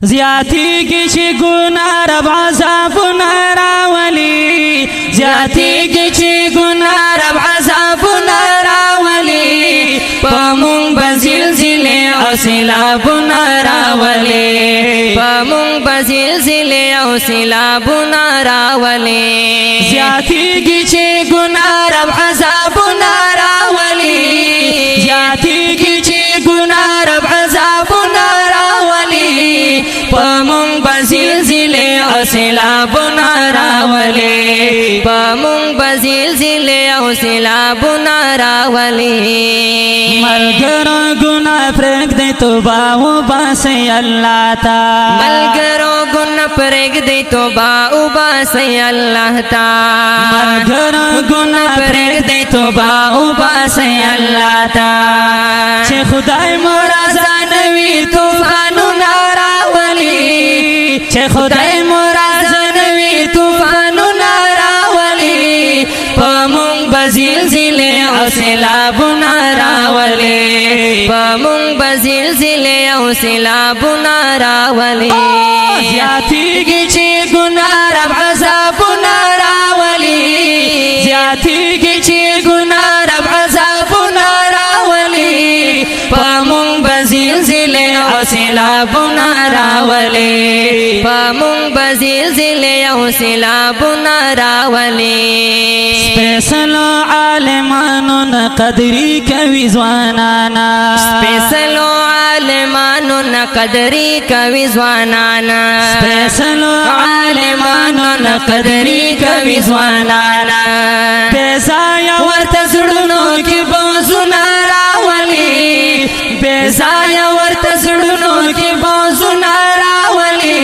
زیاتیږي چې ګناه رب عذابونه راولي زیاتیږي چې ګناه رب عذابونه راولي په مونږ به زلزلې او سیلابونه راولي په مونږ به زلزلې او سیلابونه راولي زیاتیږي چې ګناه رب عذابونه راولي زیاتیږي چې ګناه رب عذابونه راولي په مونږ به زلزلې او سیلابونه راولي په مونږ به زلزلې او سیلابونه راولي ملګرو ګناه پرېږدئ توبه وباسئ الله ته ملګرو ګناه پرېږدئ توبه وباسئ الله ته ملګرو ګناه پرېږدئ توبه وباسئ الله ته چې خدای مو رضانوي طوفانونه راولي چې خدای مو رضانوي طوفانونه راولي په مونږ به زلزلې او سیلابونه راولي په مونږ به زلزلې او سیلابونه راولي زیاتیږي چې ګناه رب عذابونه راولي زیاتیږي چې ګناه رب عذابونه راولي په مونږ به زلزلې او سیلابونه راولي په مونږ به زلزلې او سیلابونه راولي سپیڅلو عالمانو نه قدرې کوي ځوانانا سپیڅلو عالمانو نه قدرې کوي ځوانانا سپیڅلو عالمانو نه قدرې کوي ځوانانا بې ځایه ورته زړونو کې بوزونه راولي بې ځایه ورته زړونو کې بوزونه راولي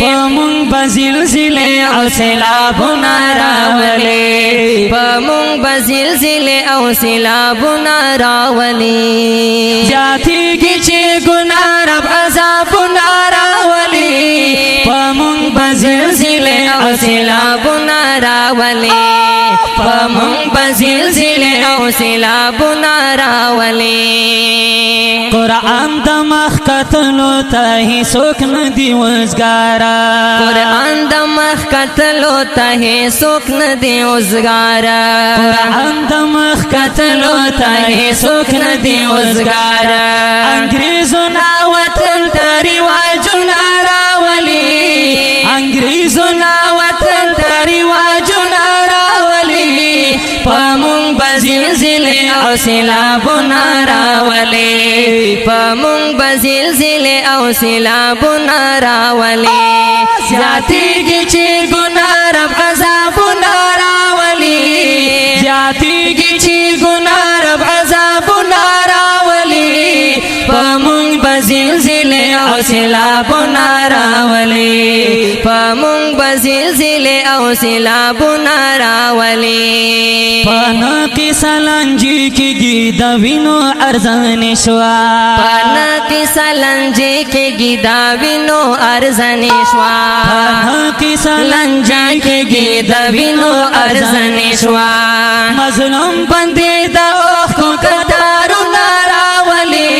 په مونږ به زلزلې او سیلابونه راولي په مونږ به زلزلې او سیلابونه راولي زیاتیږي چې ګناه رب عذابونه راولي په مونږ به زلزلې او سیلابونه راولي په مونږ به زلزلې او سیلابونه راولي قرآن د مخ کتلو ته هیڅوک نه دی وزګاره قرآن د مخ کتلو ته هیڅوک نه دی وزګاره قرآن د مخ کتلو ته هیڅوک نه دی وزګاره انګریزونه وطن ته رواجونه راولي انګریزونه وطن ته رواجونه راولي په مونږ به زلزلې او سیلابونه راولي په مونږ به زلزلې او سیلابونه راولي زیاتیږي چې ګناه رب عذابونه راولي زیاتیږي چې ګناه رب عذابونه راولي په مونږ به زلزلې او سیلابونه راولي په مونږ به زلزلې او سیلابونه راولي په نقي سلنجي کېږي د وینو ارزانې شوه په نقي سلنجي کېږي د وینو ارزانې شوه په نقي سلنجي کېږي د وینو ارزانې شوه مظلوم بندي د اوښکو کتارونه راولي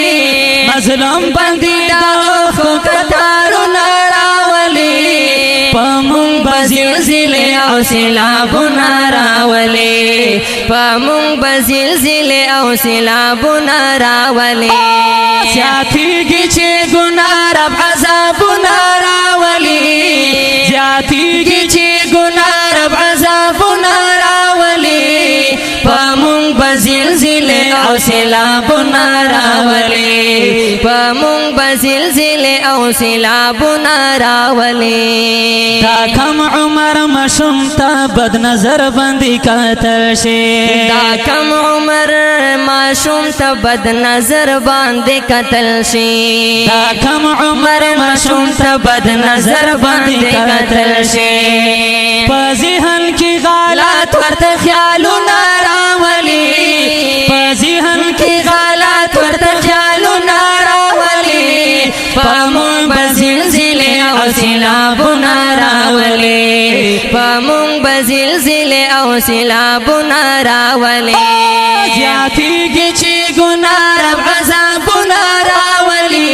مظلوم بندي د اوښکو کتارونه راولي په مونږ به زلزلې او سیلابونه راولي په مونږ به زلزلې او سیلابونه راولي زیاتیږي چې ګناه رب عذابونه راولي زیاتیږي چې ګناه رب عذابونه راولي په مونږ به زلزلې او سیلابونه راولي په مونږ به زلزلې او سیلابونه راولي دا کم عمر مشوم ته بد نظر باندې کتل شي دا کم عمر ماشوم ته بد نظر باندې کتل شي دا کم عمر مشوم ته بد نظر باندې کتل شي په ذهن کې غلط ورته خیالونه راولي په ذهن کې غلط ورته خیالونه راولي په مونږ به زلزلې او سیلابونه راولي په مونږ به زلزلې او سیلابونه راولي زیاتیږي چې ګناه رب عذابونه راولي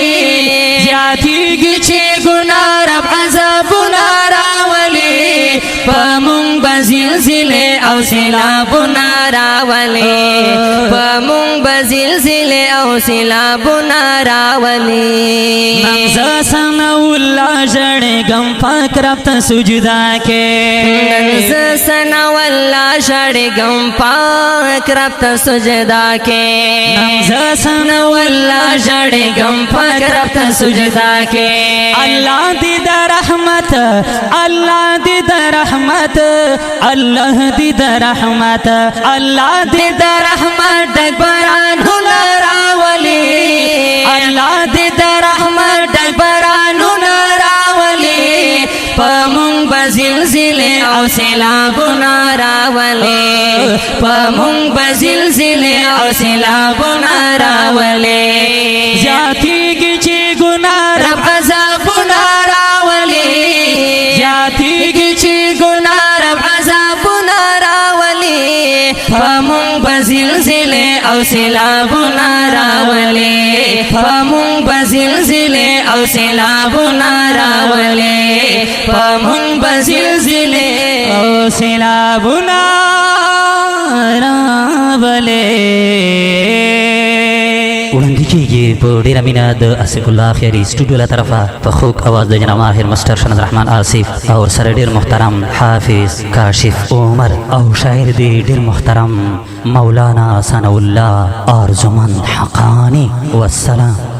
زیاتیږي چې سیلابونه راولي پمون بزلزله او سیلابونه راولي نمزا سنا والله جړګم پاک رب ته سجدا کې ننز سنا والله جړګم پاک رب ته سجدا کې نمزا سنا والله جړګم پاک رب ته سجدا کې الله دې د رحمت الله دې د رحمت الله دې د رحمت الله دې د رحمت د بارانونه راولي الله دې د رحمت د بارانونه راولي پمون بزلزله او سیلابونه راولي پمون بزلزله او سیلابونه راولي زیاتیږي چې ګناه رب عذابونه راولي زیاتیږي چې ګناه رب عذابونه راولي پمون بزلزله او سیلابونه راولي پمون بزلزله او سیلابونه راولي پمون بزلزله او سیلابونه راولي وړاندې کېږي په ډېره مینه د اسف الله خیري سټوډیو له طرفه په خوږ اواز د جناب ماهر مستر شند الرحمن آصف او سره ډېر محترم حافظ کاشف عمر او شاعر دی ډېر محترم مولانا ثناء الله ارجمند حقانی والسلام